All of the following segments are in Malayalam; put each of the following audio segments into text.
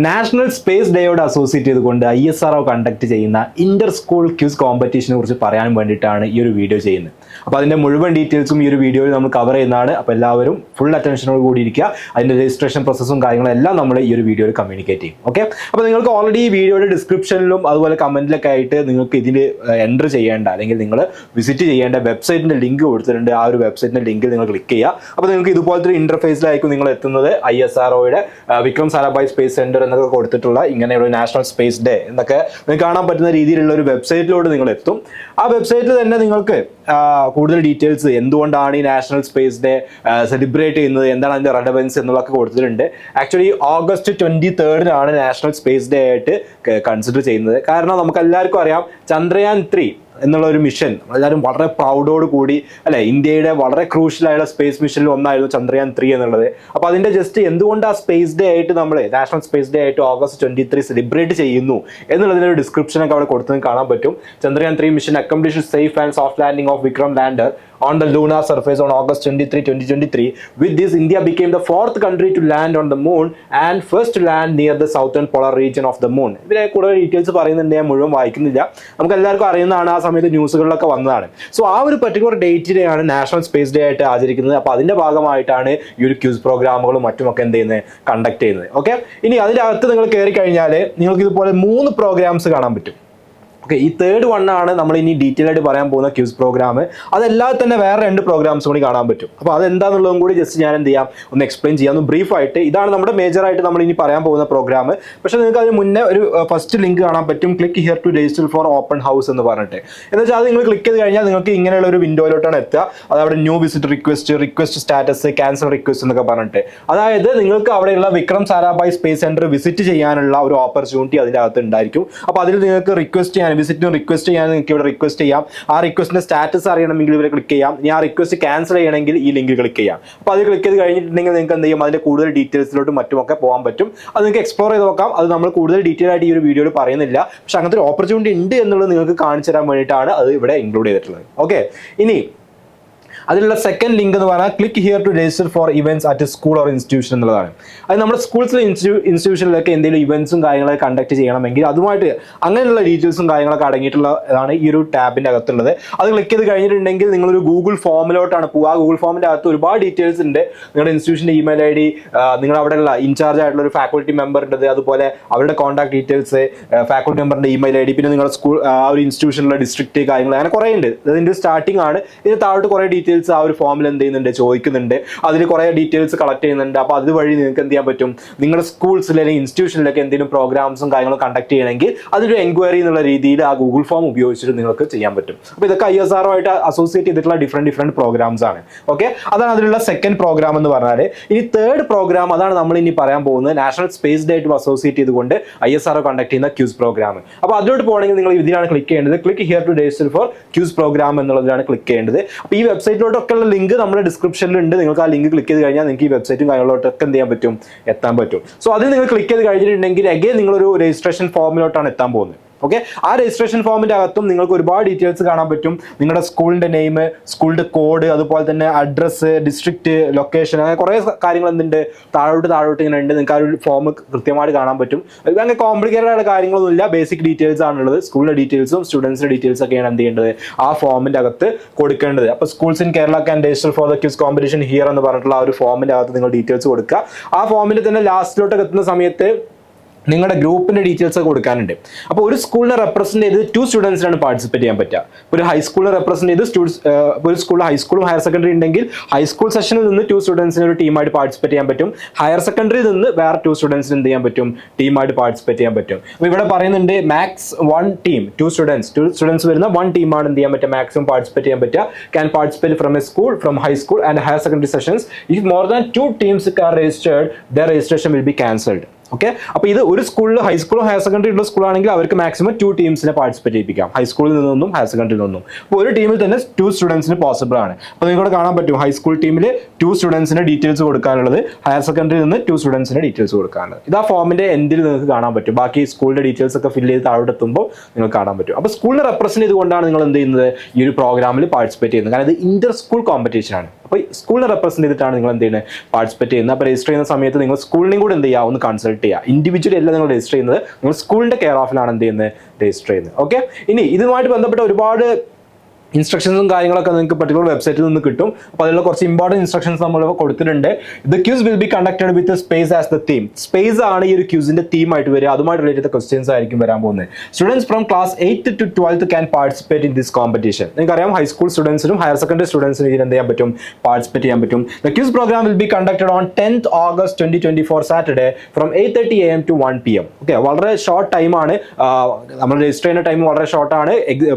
നാഷണൽ സ്പേസ് ഡേയോട് അസോസിയേറ്റ് ചെയ്തുകൊണ്ട് ISRO കണ്ടക്ട് ചെയ്യുന്ന ഇന്റർ സ്കൂൾ ക്വിസ് കോമ്പറ്റീഷനെ കുറിച്ച് പറയാൻ വേണ്ടിയിട്ടാണ് ഈ ഒരു വീഡിയോ ചെയ്യുന്നത്. അപ്പോൾ അതിൻ്റെ മുഴുവൻ ഡീറ്റെയിൽസും ഈ ഒരു വീഡിയോയിൽ നമ്മൾ കവർ ചെയ്യുന്നതാണ്. അപ്പോൾ എല്ലാവരും ഫുൾ അറ്റൻഷനോട് കൂടി ഇരിക്കുക. അതിൻ്റെ രജിസ്ട്രേഷൻ പ്രോസസ്സും കാര്യങ്ങളും എല്ലാം നമ്മൾ ഈ ഒരു വീഡിയോയിൽ കമ്മ്യൂണിക്കേറ്റ് ചെയ്യും. ഓക്കെ, അപ്പോൾ നിങ്ങൾക്ക് ഓൾറെഡി ഈ വീഡിയോയുടെ ഡിസ്ക്രിപ്ഷനിലും അതുപോലെ കമൻറ്റിലൊക്കെ ആയിട്ട് നിങ്ങൾക്ക് ഇതിൽ എൻ്റർ ചെയ്യേണ്ട അല്ലെങ്കിൽ നിങ്ങൾ വിസിറ്റ് ചെയ്യേണ്ട വെബ്സൈറ്റിൻ്റെ ലിങ്ക് കൊടുത്തിട്ടുണ്ട്. ആ ഒരു വെബ്സൈറ്റിൻ്റെ ലിങ്കിൽ നിങ്ങൾ ക്ലിക്ക് ചെയ്യുക. അപ്പോൾ നിങ്ങൾക്ക് ഇതുപോലത്തെ ഒരു ഇൻ്റർഫേസിലായിരിക്കും നിങ്ങൾ എത്തുന്നത്. ISROയുടെ വിക്രം സാരാഭായ് സ്പേസ് സെൻറ്റർ എന്നൊക്കെ കൊടുത്തിട്ടുള്ള ഇങ്ങനെയുള്ള നാഷണൽ സ്പേസ് ഡേ എന്നൊക്കെ നിങ്ങൾക്ക് കാണാൻ പറ്റുന്ന രീതിയിലുള്ള ഒരു വെബ്സൈറ്റിലോട്ട് നിങ്ങൾ എത്തും. ആ വെബ്സൈറ്റിൽ തന്നെ നിങ്ങൾക്ക് കൂടുതൽ ഡീറ്റെയിൽസ് എന്തുകൊണ്ടാണ് ഈ നാഷണൽ സ്പേസ് ഡേ സെലിബ്രേറ്റ് ചെയ്യുന്നത്, എന്താണ് അതിൻ്റെ റെലവൻസ് എന്നുള്ളതൊക്കെ കൊടുത്തിട്ടുണ്ട്. Actually August 23 national space day ആയിട്ട് കൺസിഡർ ചെയ്യുന്നത്. കാരണം നമുക്ക് എല്ലാവർക്കും അറിയാം ചന്ദ്രയാൻ 3 എന്നുള്ള ഒരു മിഷൻ എല്ലാവരും വളരെ പ്രൗഡോട് കൂടി അല്ലെ, ഇന്ത്യയുടെ വളരെ ക്രൂഷ്യലായുള്ള സ്പേസ് മിഷനിൽ ഒന്നായിരുന്നു ചന്ദ്രയാൻ 3 എന്നുള്ളത്. അപ്പോൾ അതിൻ്റെ ജസ്റ്റ് എന്തുകൊണ്ട് ആ സ്പേസ് ഡേ ആയിട്ട് നമ്മൾ നാഷണൽ സ്പേസ് ഡേ ആയിട്ട് August 23 സെലിബ്രേറ്റ് ചെയ്യുന്നു എന്നുള്ളതിൻ്റെ ഒരു ഡിസ്ക്രിപ്ഷനൊക്കെ അവിടെ കൊടുത്തത് കാണാൻ പറ്റും. Chandrayaan 3 mission accomplish safe and soft landing of Vikram lander on the lunar surface on August 23, 2023. With this, India became the 4th country to land on the moon and first to land near the southern polar region of the moon. ഇതിലെ കൂടുതൽ ഡീറ്റെയിൽസ് പറയുന്നുണ്ട്, ഞാൻ മുഴുവൻ വായിക്കുന്നില്ല. നമുക്ക് എല്ലാവർക്കും അറിയുന്നതാണ്, ആ സമയത്ത് ന്യൂസുകളിലൊക്കെ വന്നതാണ്. സോ ആ ഒരു പർട്ടിക്കുലർ ഡേറ്റിനെയാണ് നാഷണൽ സ്പേസ് ഡേ ആയിട്ട് ആചരിക്കുന്നത്. അപ്പോൾ അതിന്റെ ഭാഗമായിട്ടാണ് ഈ ഒരു ക്യൂസ് പ്രോഗ്രാമുകളും മറ്റുമൊക്കെ എന്ത് ചെയ്യുന്നത്, കണ്ടക്ട് ചെയ്യുന്നത്. ഓക്കെ, ഇനി അതിനകത്ത് നിങ്ങൾ കയറി കഴിഞ്ഞാൽ നിങ്ങൾക്ക് ഇതുപോലെ 3 പ്രോഗ്രാംസ് കാണാൻ പറ്റും. ഓക്കെ, ഈ തേർഡ് വണ്ണാണ് നമ്മൾ ഇനി ഡീറ്റെയിൽ ആയിട്ട് പറയാൻ പോകുന്ന ക്യൂസ് പ്രോഗ്രാം. അതല്ലാതെ തന്നെ വേറെ 2 പ്രോഗ്രാംസ് കൂടി കാണാൻ പറ്റും. അപ്പോൾ അതെന്താണെന്നുള്ളതും കൂടി ജസ്റ്റ് ഞാൻ എന്ത് ചെയ്യാം, ഒന്ന് എക്സ്പ്ലെയിൻ ചെയ്യാം, ഒന്ന് ബ്രീഫായിട്ട്. ഇതാണ് നമ്മുടെ മേജറായിട്ട് നമ്മൾ ഇനി പറയാൻ പോകുന്ന പ്രോഗ്രാം. പക്ഷേ നിങ്ങൾക്ക് അതിന് മുന്നേ ഒരു ഫസ്റ്റ് ലിങ്ക് കാണാൻ പറ്റും, click here to register for open house എന്ന് പറഞ്ഞിട്ട്. എന്ന് വെച്ചാൽ അത് നിങ്ങൾ ക്ലിക്ക് ചെയ്ത് കഴിഞ്ഞാൽ നിങ്ങൾക്ക് ഇങ്ങനെയുള്ള ഒരു വിൻഡോയിലോട്ടാണ് എത്തുക. അതവിടെ new visit request status, cancel request എന്നൊക്കെ പറഞ്ഞിട്ട്, അതായത് നിങ്ങൾക്ക് അവിടെയുള്ള Vikram Sarabhai space centre visit ചെയ്യാനുള്ള ഒരു ഓപ്പർച്യൂണിറ്റി അതിനകത്ത് ഉണ്ടായിരിക്കും. അപ്പോൾ അതിൽ നിങ്ങൾക്ക് റിക്വസ്റ്റ് ചെയ്യാൻ, വിസിറ്റിന് റിക്വസ്റ്റ് ചെയ്യാൻ നിങ്ങൾക്ക് ഇവിടെ റിക്വസ്റ്റ് ചെയ്യാം. ആ റിക്വസ്റ്റിന്റെ സ്റ്റാറ്റസ് അറിയണമെങ്കിൽ ഇവിടെ ക്ലിക്ക് ചെയ്യാം. ഇനി ആ റിക്വസ്റ്റ് ക്യാൻസൽ ചെയ്യണമെങ്കിൽ ഈ ലിങ്ക് ക്ലിക്ക് ചെയ്യാം. അപ്പോൾ അത് ക്ലിക്ക് ചെയ്ത് കഴിഞ്ഞിട്ടുണ്ടെങ്കിൽ നിങ്ങൾക്ക് എന്ത് ചെയ്യും, അതിന്റെ കൂടുതൽ ഡീറ്റെയിൽസിലോട്ടും മറ്റുമൊക്കെ പോകാൻ പറ്റും. അത് നിങ്ങൾക്ക് എക്സ്പ്ലോർ ചെയ്ത് നോക്കാം. അത് നമ്മൾ കൂടുതൽ ഡീറ്റെയിൽ ആയിട്ട് ഈ ഒരു വീഡിയോയിൽ പറയുന്നില്ല. പക്ഷെ അങ്ങനത്തെ ഒരു ഓപ്പർച്യൂണിറ്റി ഉണ്ട് എന്നുള്ളത് നിങ്ങൾക്ക് കാണിച്ചു തരാൻ വേണ്ടിയിട്ടാണ് അത് ഇവിടെ ഇൻക്ലൂഡ് ചെയ്തിട്ടുള്ളത്. ഓക്കെ, ഇനി അതിലുള്ള സെക്കൻഡ് ലിങ്ക് എന്ന് പറഞ്ഞാൽ click here to register for events at school or institution എന്നുള്ളതാണ്. അത് നമ്മുടെ സ്കൂൾസിലെ ഇൻസ്റ്റിറ്റ്യൂഷനിലൊക്കെ എന്തെങ്കിലും ഇവന്റ്സും കാര്യങ്ങളൊക്കെ കണ്ടക്ട് ചെയ്യണമെങ്കിൽ അതുമായിട്ട് അങ്ങനെയുള്ള ഡീറ്റെയിൽസും കാര്യങ്ങളൊക്കെ അടങ്ങിയിട്ടുള്ളതാണ് ഈ ഒരു ടാബിൻ്റെ അകത്തുള്ളത്. അത് ക്ലിക്ക് ചെയ്ത് കഴിഞ്ഞിട്ടുണ്ടെങ്കിൽ നിങ്ങളൊരു ഗൂഗിൾ ഫോമിലോട്ടാണ് പോകുക. ആ ഗൂഗിൾ ഫോമിൻ്റെ അകത്ത് ഒരുപാട് ഡീറ്റെയിൽസ് ഉണ്ട്. നിങ്ങളുടെ ഇൻസ്റ്റിറ്റ്യൂഷൻ്റെ ഇമെയിൽ ID, നിങ്ങൾ അവിടെയുള്ള ഇൻചാർജ് ആയിട്ടുള്ള ഒരു ഫാക്കൽറ്റി മെമ്പറിൻ്റെത്, അതുപോലെ അവരുടെ കോൺടാക്ട് ഡീറ്റെയിൽസ്, ഫാക്കൽറ്റി മെമ്പറിൻ്റെ ഇമെയിൽ ID, പിന്നെ നിങ്ങളുടെ സ്കൂൾ ആ ഒരു ഇൻസ്റ്റിറ്റ്യൂഷനിലെ ഡിസ്ട്രിക്റ്റ് കാര്യങ്ങൾ, അങ്ങനെ കുറേ ഉണ്ട്. അതിൻ്റെ സ്റ്റാർട്ടിംഗ് ആണ്. ഇതിന് താഴോട്ട് കുറേ ഡീറ്റെയിൽസ് ആ ഒരു ഫോമിൽ എന്ത് ചെയ്യുന്നുണ്ട്, ചോദിക്കുന്നുണ്ട്. അതിൽ കുറേ ഡീറ്റെയിൽസ് കളക്ട് ചെയ്യുന്നുണ്ട്. അപ്പോൾ അതുവഴി നിങ്ങൾക്ക് എന്ത് ചെയ്യാൻ പറ്റും, നിങ്ങളുടെ സ്കൂൾസിൽ അല്ലെങ്കിൽ ഇൻസ്റ്റിറ്റ്യൂഷനിലൊക്കെ എന്തെങ്കിലും പ്രോഗ്രാംസും കാര്യങ്ങളും കണ്ടക്ട് ചെയ്യണമെങ്കിൽ അതൊരു എൻക്വയറി എന്നുള്ള രീതിയിൽ ആ ഗൂഗിൾ ഫോം ഉപയോഗിച്ചിട്ട് നിങ്ങൾക്ക് ചെയ്യാൻ പറ്റും. അപ്പോൾ ഇതൊക്കെ ISRO ആയിട്ട് അസോസിയേറ്റ് ചെയ്തിട്ടുള്ള ഡിഫറെൻറ്റ് പ്രോഗ്രാംസ് ആണ്. ഓക്കെ, അതാണ് അതിലുള്ള സെക്കൻഡ് പ്രോഗ്രാം എന്ന് പറഞ്ഞാൽ. ഇനി തേർഡ് പ്രോഗ്രാം, അതാണ് നമ്മൾ ഇനി പറയാൻ പോകുന്നത്. നാഷണൽ സ്പേസ് ഡേ ആയിട്ട് അസോസിയേറ്റ് ചെയ്തുകൊണ്ട് ISRO കണ്ടക്ട് ചെയ്യുന്ന ക്യൂസ് പ്രോഗ്രാം. അപ്പോൾ അതിലോട്ട് പോകണമെങ്കിൽ നിങ്ങൾ ഇതിലാണ് ക്ലിക്ക് ചെയ്യേണ്ടത്. Click here to register for quiz program എന്നുള്ളതാണ് ക്ലിക്ക് ചെയ്യേണ്ടത്. അപ്പോൾ ഈ വെബ്സൈറ്റിലോട്ടൊക്കെ ഉള്ള ലിങ്ക് നമ്മുടെ ഡിസ്ക്രിപ്ഷനിലുണ്ട്. നിങ്ങൾക്ക് ആ ലിങ്ക് ക്ലിക്ക് ചെയ്ത് കഴിഞ്ഞാൽ നിങ്ങൾക്ക് ഈ വെബ്സൈറ്റും കാര്യങ്ങളോട്ടൊക്കെ എന്ത് ചെയ്യാൻ പറ്റും, എത്താൻ പറ്റും. സോ അതിൽ നിങ്ങൾ ക്ലിക്ക് ചെയ്ത് കഴിഞ്ഞിട്ടുണ്ടെങ്കിൽ അഗൈൻ നിങ്ങളൊരു രജിസ്ട്രേഷൻ ഫോമിലോട്ടാണ് എത്താൻ പോകുന്നത്. ഓക്കെ, ആ രജിസ്ട്രേഷൻ ഫോമിൻ്റെ അകത്തും നിങ്ങൾക്ക് ഒരുപാട് ഡീറ്റെയിൽസ് കാണാൻ പറ്റും. നിങ്ങളുടെ സ്കൂളിൻ്റെ നെയിം, സ്കൂളിൻ്റെ കോഡ്, അതുപോലെ തന്നെ അഡ്രസ്സ്, ഡിസ്ട്രിക്റ്റ്, ലൊക്കേഷൻ, അങ്ങനെ കുറേ കാര്യങ്ങൾ എന്തുണ്ട് താഴോട്ട് ഇങ്ങനെ ഉണ്ട്. നിങ്ങൾക്ക് ആ ഒരു ഫോം കൃത്യമായിട്ട് കാണാൻ പറ്റും. അങ്ങനെ കോംപ്ലിക്കേറ്റഡ് ആയിട്ടുള്ള കാര്യങ്ങളൊന്നുമില്ല, ബേസിക് ഡീറ്റെയിൽസ് ആണുള്ളത്. സ്കൂളിൻ്റെ ഡീറ്റെയിൽസും സ്റ്റുഡൻസിൻ്റെ ഡീറ്റെയിൽസ് ഒക്കെയാണ് എന്ത് ചെയ്യേണ്ടത്, ആ ഫോമിൻ്റെ അകത്ത് കൊടുക്കേണ്ടത്. അപ്പോൾ schools in Kerala can register for the quiz competition here എന്ന് പറഞ്ഞിട്ടുള്ള ആ ഒരു ഫോമിൻ്റെ അകത്ത് നിങ്ങൾ ഡീറ്റെയിൽസ് കൊടുക്കുക. ആ ഫോമിൻ്റെ തന്നെ ലാസ്റ്റിലോട്ട് എത്തുന്ന സമയത്ത് നിങ്ങളുടെ ഗ്രൂപ്പിൻ്റെ ഡീറ്റെയിൽസ് ഒക്കെ കൊടുക്കാനുണ്ട്. അപ്പോൾ ഒരു സ്കൂളിനെ റെപ്രസെൻറ്റ് ചെയ്ത് 2 സ്റ്റുഡൻസിനാണ് പാർട്ടിസിപ്പേറ്റ് ചെയ്യാൻ പറ്റുക. ഒരു ഹൈസ്കൂളിനെ റെപ്രസെൻറ്റ് ചെയ്ത് ഒരു സ്കൂളിൽ ഹൈസ്കൂളും ഹയർ സെക്കൻഡറി ഉണ്ടെങ്കിൽ ഹൈസ്കൂൾ സെഷനിൽ നിന്ന് 2 സ്റ്റുഡൻസിന് ഒരു ടീമായിട്ട് പാർട്ടിസിപ്പേറ്റ് ചെയ്യാൻ പറ്റും. ഹയർ സെക്കൻഡറിയിൽ നിന്ന് വേറെ 2 സ്റ്റുഡൻസിന് എന്ത് ചെയ്യാൻ പറ്റും, ടീമായിട്ട് പാർട്ടിസിപ്പേറ്റ് ചെയ്യാൻ പറ്റും. അപ്പോൾ ഇവിടെ പറയുന്നുണ്ട് മാക്സ് 1 ടീം, 2 സ്റ്റുഡൻസ് വരുന്ന 1 ടീമാണ് എന്ത് ചെയ്യാൻ പറ്റുക, മാക്സിമം പാർട്ടിസിപ്പേറ്റ് ചെയ്യാൻ പറ്റുക. Can participate from A school, from high school and higher secondary sessions. If more than 2 teams R registered, there registration will be cancelled. Okay, അപ്പോൾ ഇത് ഒരു സ്കൂളിൽ ഹൈസ്കൂളും ഹയർ സെക്കൻഡറി ഉള്ള സ്കൂളാണെങ്കിൽ അവർക്ക് മാക്സിമം 2 ടീംസിനെ പാർട്ടിസിപ്പേറ്റ് ചെയ്യിപ്പിക്കാം, ഹൈസ്കൂളിൽ നിന്നും ഹയർ സെക്കൻഡറിയിൽ നിന്നും. അപ്പോൾ ഒരു ടീമിൽ തന്നെ 2 സ്റ്റുഡൻസിന് പോസിബിൾ ആണ്. അപ്പോൾ നിങ്ങൾക്ക് കാണാൻ പറ്റും ഹൈസ്കൂൾ ടീമിൽ 2 സ്റ്റുഡൻസിന് ഡീറ്റെയിൽസ് കൊടുക്കാനുള്ളത്, ഹയർ സെക്കൻഡറിയിൽ നിന്ന് 2 സ്റ്റുഡൻസിന് ഡീറ്റെയിൽസ് കൊടുക്കാനുള്ളത്. ഇത് ആ ഫോമിന്റെ എൻഡിൽ നിങ്ങൾക്ക് കാണാൻ പറ്റും. ബാക്കി സ്കൂളിന്റെ ഡീറ്റെയിൽസ് ഒക്കെ ഫില്ല് ചെയ്ത് താഴോട്ട് എത്തുമ്പോൾ നിങ്ങൾക്ക് കാണാൻ പറ്റും. അപ്പോൾ സ്കൂളിനെ റെപ്രസെന്റ് ചെയ്തുകൊണ്ടാണ് നിങ്ങൾ എന്ത് ചെയ്യുന്നത്, ഈ ഒരു പ്രോഗ്രാമിൽ പാർട്ടിസിപ്പേറ്റ് ചെയ്യുന്നത്. കാരണം ഇത് ഇന്റർ സ്കൂൾ കോമ്പറ്റീഷൻ ആണ്. അപ്പോൾ സ്കൂളിനെ റെപ്രസെന്റ് ചെയ്തിട്ടാണ് നിങ്ങൾ എന്ത് ചെയ്യുന്നത്, പാർട്ടിസിപ്പേറ്റ് ചെയ്യുന്നത്. അപ്പോൾ രജിസ്റ്റർ ചെയ്യുന്ന സമയത്ത് നിങ്ങൾ സ്കൂളിനെയും കൂടെ എന്ത് ചെയ്യുക, ഒന്ന് കൺസൾട്ട് സബ്മിറ്റ് ചെയ്യുക. ഇൻഡിവിജ്വലി അല്ല നിങ്ങൾ രജിസ്റ്റർ ചെയ്യുന്നത്, നിങ്ങൾ സ്കൂളിൻ്റെ കെയർ ഓഫിലാണ് എന്ത് ചെയ്യുന്നത്, രജിസ്റ്റർ ചെയ്യുന്നത്. ഓക്കെ, ഇനി ഇതുമായിട്ട് ബന്ധപ്പെട്ട ഒരുപാട് ഇൻസ്ട്രക്ഷൻസും കാര്യങ്ങളൊക്കെ നിങ്ങൾക്ക് പർട്ടിക്കുലർ വെബ്സൈറ്റിൽ നിന്ന് കിട്ടും. അപ്പോൾ അതിലുള്ള കുറച്ച് ഇമ്പോർട്ടൻറ്റ് ഇൻസ്ട്രക്ഷൻസ് നമ്മൾ കൊടുത്തിട്ടുണ്ട്. The quiz will be conducted with space as the theme. Space ആണ് ഈ ഒരു ക്യൂസിന്റെ തീമായിട്ട് വരിക. അതുമായിട്ട് റിലേറ്റഡ് ക്വസ്റ്റ്യൻസ് ആയിരിക്കും വരാൻ പോകുന്നത്. Students from class 8th to 12th can participate in this competition. നിങ്ങൾക്കറിയാം ഹൈസ്കൂൾ സ്റ്റുഡൻസിനും ഹയർ സെക്കൻഡറി സ്റ്റുഡൻസിനും ഇതിന് എന്ത് ചെയ്യാൻ പറ്റും, പാർട്ടിസിപ്പേറ്റ് ചെയ്യാൻ പറ്റും. The quiz program will be conducted on 10th August 2024 Saturday from 8:30 AM to 1 PM. Okay, വളരെ ഷോർട്ട് ടൈമാണ്. നമ്മൾ രജിസ്റ്റർ ചെയ്യുന്ന ടൈം വളരെ ഷോർട്ടാണ്,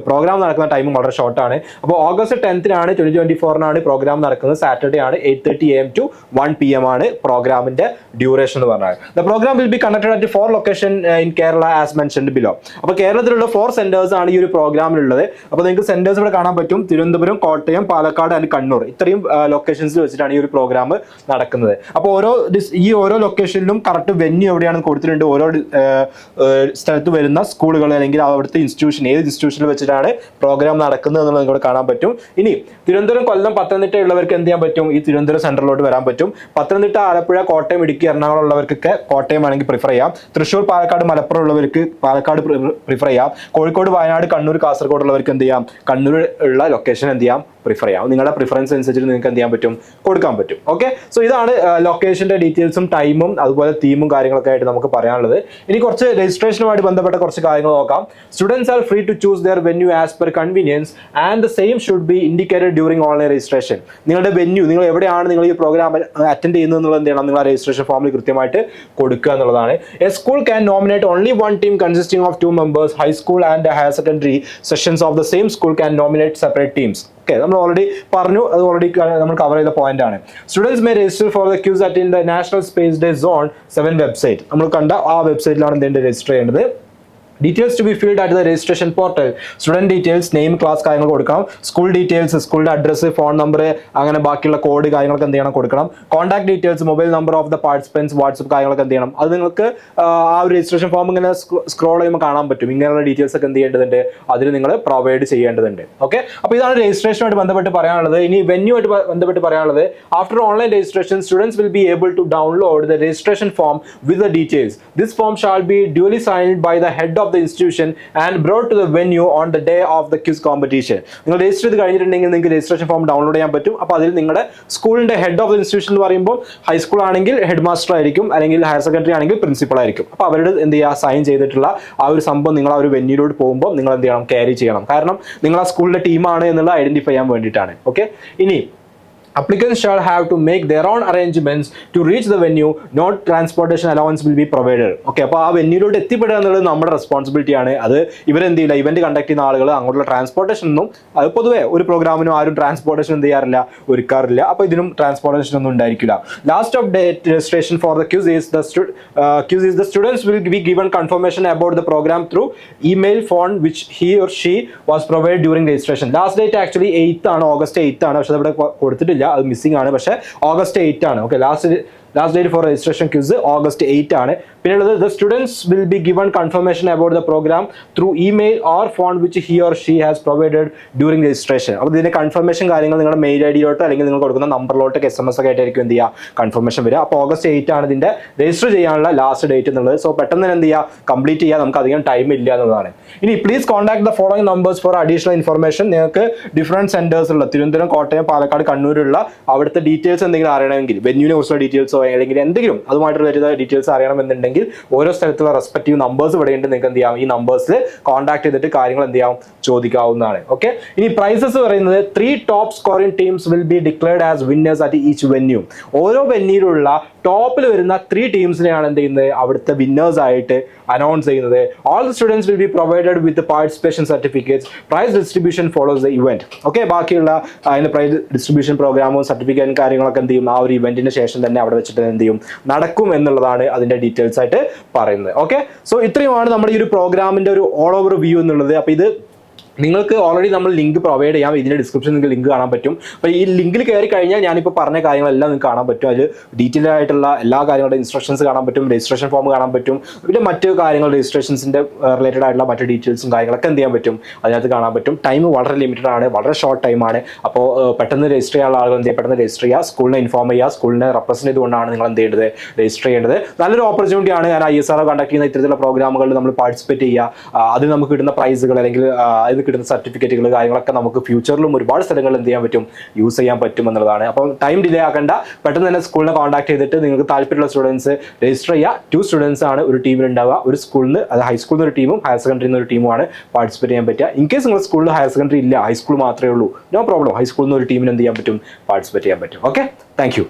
പ്രോഗ്രാം നടക്കുന്ന ടൈമും വളരെ ഷോർട്ടാണ്. അപ്പോൾ August 10th 2024 പ്രോഗ്രാം നടക്കുന്നത്. സാറ്റർഡേ ആണ്, 8:30 AM to 1 PM ആണ് പ്രോഗ്രാമിന്റെ ഡ്യൂറേഷൻ എന്ന് പറഞ്ഞാൽ. The program will be conducted at 4 location in Kerala as mentioned below. അപ്പോൾ കേരളത്തിലുള്ള 4 സെന്റേഴ്സ് ആണ് ഈ ഒരു പ്രോഗ്രാമിലുള്ളത്. അപ്പോൾ നിങ്ങൾക്ക് സെന്റേഴ്സ് ഇവിടെ കാണാൻ പറ്റും. തിരുവനന്തപുരം, കോട്ടയം, പാലക്കാട് ആൻഡ് കണ്ണൂർ, ഇത്രയും ലൊക്കേഷൻസിൽ വെച്ചിട്ടാണ് ഈ ഒരു പ്രോഗ്രാം നടക്കുന്നത്. അപ്പോൾ ഓരോ ലൊക്കേഷനിലും കറക്റ്റ് വെന്യൂ എവിടെയാണെന്ന് കൊടുത്തിട്ടുണ്ട്. ഓരോ സ്ഥലത്ത് വരുന്ന സ്കൂളുകൾ അല്ലെങ്കിൽ അവിടുത്തെ ഇൻസ്റ്റിറ്റ്യൂഷൻ, ഏത് ഇൻസ്റ്റിറ്റ്യൂഷനിൽ വെച്ചിട്ടാണ് പ്രോഗ്രാം നടക്കുന്നത് എന്നുള്ളത് നിങ്ങൾക്ക് കാണാൻ പറ്റും. ഇനി തിരുവനന്തപുരം, കൊല്ലം, പത്തനംതിട്ട ഉള്ളവർക്ക് എന്ത് ചെയ്യാൻ പറ്റും, ഈ തിരുവനന്തപുരം സെൻട്രലിലോട്ട് വരാൻ പറ്റും. പത്തനംതിട്ട, ആലപ്പുഴ, കോട്ടയം, ഇടുക്കി, എറണാകുളം ഉള്ളവർക്കൊക്കെ കോട്ടയം ആണെങ്കിൽ പ്രിഫർ ചെയ്യാം. തൃശ്ശൂർ, പാലക്കാട്, മലപ്പുറം ഉള്ളവർക്ക് പാലക്കാട് പ്രിഫർ ചെയ്യാം. കോഴിക്കോട്, വയനാട്, കണ്ണൂർ, കാസർഗോഡ് ഉള്ളവർക്ക് എന്ത് ചെയ്യാം, കണ്ണൂർ ഉള്ള ലൊക്കേഷൻ എന്ത് ചെയ്യാം, പ്രിഫർ ചെയ്യാം. നിങ്ങളുടെ പ്രിഫറൻസ് അനുസരിച്ച് നിങ്ങൾക്ക് എന്ത് ചെയ്യാൻ പറ്റും, കൊടുക്കാൻ പറ്റും. ഓക്കെ, സോ ഇതാണ് ലൊക്കേഷന്റെ ഡീറ്റെയിൽസും ടൈമും അതുപോലെ തീമും കാര്യങ്ങളൊക്കെ ആയിട്ട് നമുക്ക് പറയാനുള്ളത്. ഇനി കുറച്ച് രജിസ്ട്രേഷനുമായിട്ട് ബന്ധപ്പെട്ട കുറച്ച് കാര്യങ്ങൾ നോക്കാം. Students are free to choose their venue as per convenience and the same should be indicated during online registration. നിങ്ങളുടെ വെന്യൂ, നിങ്ങൾ എവിടെയാണ് നിങ്ങൾ ഈ പ്രോഗ്രാം അറ്റൻഡ് ചെയ്യുന്നത് എന്നുള്ളത് എന്ത് ചെയ്യണം, നിങ്ങൾ രജിസ്ട്രേഷൻ ഫോമിൽ കൃത്യമായിട്ട് കൊടുക്കുക എന്നുള്ളതാണ്. A school can nominate only one team consisting of 2 members. High school and higher secondary sessions of the same school can nominate separate teams. Okay, നമ്മൾ ഓൾറെഡി പറഞ്ഞു, അത് ഓൾറെഡി നമ്മൾ കവർ ചെയ്ത പോയിന്റ് ആണ്. Students may register for the quiz at in the national space day zone 7 website. നമ്മൾ കണ്ട ആ വെബ്സൈറ്റിലാണ് എന്തെങ്കിലും രജിസ്റ്റർ ചെയ്യേണ്ടത്. Details to be filled at the registration portal. Student details, name, class കാര്യങ്ങൾ കൊടുക്കണം. സ്കൂൾ ഡീറ്റെയിൽസ്, സ്കൂളിന്റെ അഡ്രസ്സ്, ഫോൺ നമ്പർ, അങ്ങനെ ബാക്കിയുള്ള കോഡ് കാര്യങ്ങളൊക്കെ എന്ത് ചെയ്യണം, കൊടുക്കണം. Contact details, mobile number of the participants, WhatsApp കാര്യങ്ങളൊക്കെ എന്ത് ചെയ്യണം. അത് നിങ്ങൾക്ക് ആ ഒരു രജിസ്ട്രേഷൻ ഫോം ഇങ്ങനെ സ്ക്രോൾ ചെയ്യുമ്പോൾ കാണാൻ പറ്റും. ഇങ്ങനെയുള്ള ഡീറ്റെയിൽസ് ഒക്കെ എന്ത് ചെയ്യേണ്ടതുണ്ട്, അതിന് നിങ്ങൾ പ്രൊവൈഡ് ചെയ്യേണ്ടതുണ്ട്. ഓക്കെ, അപ്പോൾ ഇതാണ് രജിസ്ട്രേഷനുമായിട്ട് ബന്ധപ്പെട്ട് പറയാനുള്ളത്. ഇനി വെന്യൂ ആയിട്ട് ബന്ധപ്പെട്ട് പറയാനുള്ളത്, after online registration students will be able to download the registration form with the details. This form shall be duly signed by the head of the institution and brought to the venue on the day of the quiz competition. നിങ്ങൾ രജിസ്റ്റർ ചെയ്ത് കഴിഞ്ഞിട്ടുണ്ടെങ്കിൽ നിങ്ങൾക്ക് രജിസ്ട്രേഷൻ ഫോം ഡൗൺലോഡ് ചെയ്യാൻ പറ്റും. അപ്പോൾ അതിൽ നിങ്ങളുടെ സ്കൂളിന്റെ ഹെഡ് ഓഫ് ദ ഇൻസ്റ്റിറ്റ്യൂഷൻ എന്ന് പറയുമ്പോൾ ഹൈസ്കൂൾ ആണെങ്കിൽ ഹെഡ് മാസ്റ്റർ ആയിരിക്കും, അല്ലെങ്കിൽ ഹയർ സെക്കൻഡറി ആണെങ്കിൽ പ്രിൻസിപ്പൾ ആയിരിക്കും. അപ്പോൾ അവരുടെ എന്ത് ചെയ്യുക, സൈൻ ചെയ്തിട്ടുള്ള ആ ഒരു സംഭവം നിങ്ങൾ ആ ഒരു വെന്യൂലോട്ട് പോകുമ്പോൾ നിങ്ങൾ എന്ത് ചെയ്യണം, ക്യാരി ചെയ്യണം. കാരണം നിങ്ങൾ ആ സ്കൂളിന്റെ ടീമാണ് എന്നുള്ളത് ഐഡന്റിഫൈ ചെയ്യാൻ വേണ്ടിയിട്ടാണ്. ഓക്കെ, ഇനി applicants shall have to make their own arrangements to reach the venue. No transportation allowance will be provided. Okay, അപ്പോൾ ആ വെന്യൂലോട്ട് എത്തിപ്പെടുക എന്നുള്ളത് നമ്മുടെ റെസ്പോൺസിബിലിറ്റി ആണ്. അത് ഇവരെന്ത് ചെയ്യില്ല, ഇവന്റ് കണ്ടക്ട് ചെയ്യുന്ന ആളുകൾ അങ്ങോട്ടുള്ള ട്രാൻസ്പോർട്ടേഷൻ ഒന്നും, അത് പൊതുവേ ഒരു പ്രോഗ്രാമിനും ആരും ട്രാൻസ്പോർട്ടേഷൻ എന്ത് ചെയ്യാറില്ല, ഒരുക്കാറില്ല. അപ്പോൾ ഇതിനും ട്രാൻസ്പോർട്ടേഷൻ ഒന്നും ഉണ്ടായിരിക്കില്ല. Last of date registration for the quiz is the students will be given confirmation about the program through email, phone which he or she was provided during registration. Last date actually 8th ആണ്, August 8th ആണ്. പക്ഷെ ഇവിടെ കൊടുത്തിട്ടില്ല, അത് മിസ്സിംഗ് ആണ്. പക്ഷേ August 8th ആണ്. Okay, last date for registration quiz August 8th ആണ്. പിന്നെയുള്ളത്, the students will be given confirmation about the program through email or phone which he or she has provided during registration. അപ്പോൾ ഇതിന്റെ കൺഫർമേഷൻ കാര്യങ്ങൾ നിങ്ങളുടെ മെയിൽ ഐഡിയിലോട്ടോ അല്ലെങ്കിൽ നിങ്ങൾ കൊടുക്കുന്ന നമ്പറിലോട്ടൊക്കെ SMS ഒക്കെ ആയിട്ടായിരിക്കും എന്ത് ചെയ്യുക, കൺഫർമേഷൻ വരിക. അപ്പോൾ August 8th ആണ് ഇതിന്റെ രജിസ്റ്റർ ചെയ്യാനുള്ള ലാസ്റ്റ് ഡേറ്റ് എന്നുള്ളത്. സോ പെട്ടെന്ന് തന്നെ എന്ത് ചെയ്യുക, കംപ്ലീറ്റ് ചെയ്യുക, നമുക്ക് അധികം ടൈം ഇല്ല എന്നുള്ളതാണ്. ഇനി please contact the following numbers for additional information. നിങ്ങൾക്ക് ഡിഫറെന്റ് സെന്റേഴ്സ് ഉള്ള തിരുവനന്തപുരം, കോട്ടയം, പാലക്കാട്, കണ്ണൂരുള്ള അവിടുത്തെ ഡീറ്റെയിൽസ് എന്തെങ്കിലും അറിയണമെങ്കിൽ, വെന്യൂവിനെ കുറിച്ചുള്ള ഡീറ്റെയിൽസോ അല്ലെങ്കിൽ എന്തെങ്കിലും അതുമായിട്ട് വരുന്ന ഡീറ്റെയിൽസ് അറിയണമെന്നുണ്ടെങ്കിൽ ഓരോ സ്ഥലത്തുള്ള റെസ്പെക്റ്റീവ് നമ്പേഴ്സ് ഇവിടെ ഉണ്ട്. നിങ്ങൾക്ക് എന്ത് ചെയ്യാം, ഈ നമ്പേഴ്സിൽ കോൺടാക്ട് ചെയ്തിട്ട് കാര്യങ്ങൾ എന്ത് ചെയ്യാം, ചോദിക്കാവുന്നതാണ്. ഓക്കെ, ഇനി പ്രൈസസ് പറയുന്നത് 3 top scoring teams will be declared as winners at each venue. ഓരോ വെന്യൂലുള്ള ടോപ്പിൽ വരുന്ന 3 ടീംസിനെയാണ് എന്ത് ചെയ്യുന്നത്, അവിടുത്തെ വിന്നേഴ്സ് ആയിട്ട് അനൗൺസ് ചെയ്യുന്നത്. All the students will be provided with participation certificates. Price distribution follows the event. Okay, ബാക്കിയുള്ള അതിന്റെ പ്രൈസ് ഡിസ്ട്രിബ്യൂഷൻ പ്രോഗ്രാമും സർട്ടിഫിക്കറ്റും കാര്യങ്ങളൊക്കെ എന്ത് ചെയ്യും, ആ ഒരു ഇവന്റിന് ശേഷം തന്നെ അവിടെ വെച്ചിട്ട് എന്ത് ചെയ്യും, നടക്കും എന്നുള്ളതാണ് അതിന്റെ ഡീറ്റെയിൽസ് ആയിട്ട് പറയുന്നത്. ഓക്കെ, സോ ഇത്രയുമാണ് നമ്മുടെ ഈ ഒരു പ്രോഗ്രാമിന്റെ ഒരു ഓൾ ഓവർ വ്യൂ എന്നുള്ളത്. അപ്പോൾ ഇത് നിങ്ങൾക്ക് ഓൾറെഡി നമ്മൾ ലിങ്ക് പ്രൊവൈഡ് ചെയ്യാം. ഇതിൻ്റെ ഡിസ്ക്രിപ്ഷനിൽ നിങ്ങൾക്ക് ലിങ്ക് കാണാൻ പറ്റും. അപ്പോൾ ഈ ലിങ്കിൽ കയറി കഴിഞ്ഞാൽ ഞാനിപ്പോൾ പറഞ്ഞ കാര്യങ്ങളെല്ലാം നിങ്ങൾക്ക് കാണാൻ പറ്റും. അതിൽ ഡീറ്റെയിൽ ആയിട്ടുള്ള എല്ലാ കാര്യങ്ങളുടെ ഇൻസ്ട്രക്ഷൻസ് കാണാൻ പറ്റും, രജിസ്ട്രേഷൻ ഫോം കാണാൻ പറ്റും, പിന്നെ മറ്റ് കാര്യങ്ങൾ രജിസ്ട്രേഷൻസിൻ്റെ റിലേറ്റഡ് ആയിട്ടുള്ള മറ്റ് ഡീറ്റെയിൽസും കാര്യങ്ങളൊക്കെ എന്ത് ചെയ്യാൻ പറ്റും, അതിനകത്ത് കാണാൻ പറ്റും. ടൈം വളരെ ലിമിറ്റഡ് ആണ്, വളരെ ഷോർട്ട് ടൈമാണ്. അപ്പോൾ പെട്ടെന്ന് രജിസ്റ്റർ ചെയ്യാനുള്ള ആളുകൾ എന്ത് ചെയ്യുക, പെട്ടെന്ന് രജിസ്റ്റർ ചെയ്യുക, സ്കൂളിനെ ഇൻഫോം ചെയ്യുക. സ്കൂളിനെ റെപ്രസെൻറ്റ് ചെയ്തുകൊണ്ടാണ് നിങ്ങൾ എന്ത് ചെയ്യേണ്ടത്, രജിസ്റ്റർ ചെയ്യേണ്ടത്. നല്ലൊരു ഓപ്പർച്യൂണിറ്റിയാണ്. ഞാൻ ISRO കണ്ടക്ട് ചെയ്യുന്ന ഇത്തരത്തിലുള്ള പ്രോഗ്രാമുകളിൽ നമ്മൾ പാർട്ടിസിപ്പേറ്റ് ചെയ്യുക. അതിൽ നമുക്ക് കിട്ടുന്ന പ്രൈസുകൾ അല്ലെങ്കിൽ അതിൽ കിട്ടുന്ന സർട്ടിഫിക്കറ്റുകൾ കാര്യങ്ങളൊക്കെ നമുക്ക് ഫ്യൂച്ചറിലും ഒരുപാട് സ്ഥലങ്ങളിൽ എന്ത് ചെയ്യാൻ പറ്റും, യൂസ് ചെയ്യാൻ പറ്റും എന്നുള്ളതാണ്. അപ്പം ടൈം ഡിലേ ആക്കേണ്ട, പെട്ടെന്ന് തന്നെ സ്കൂളിനെ കോൺടാക്ട് ചെയ്തിട്ട് നിങ്ങൾക്ക് താല്പര്യമുള്ള സ്റ്റുഡൻസ് രജിസ്റ്റർ ചെയ്യുക. 2 സ്റ്റുഡൻസ് ആണ് ഒരു ടീമിൽ ഉണ്ടാവുക. ഒരു സ്കൂളിൽ നിന്ന്, അത് ഹൈസ്കൂളിൽ നിന്ന് ഒരു ടീമും ഹയർ സെക്കൻഡറിയിൽ നിന്ന് ഒരു ടീമുമാണ് പാർട്ടിസിപ്പേറ്റ് ചെയ്യാൻ പറ്റുക. ഇൻ കേസ് നിങ്ങൾ സ്കൂളിൽ ഹയർ സെക്കൻഡറി ഇല്ല, ഹൈസ്കൂൾ മാത്രമേ ഉള്ളൂ, നോ പ്രോബ്ലം, ഹൈസ്കൂളിൽ നിന്ന് ഒരു ടീമിന് എന്ത് ചെയ്യാൻ പറ്റും, പാർട്ടിസിപ്പേറ്റ് ചെയ്യാൻ പറ്റും. Okay, thank you.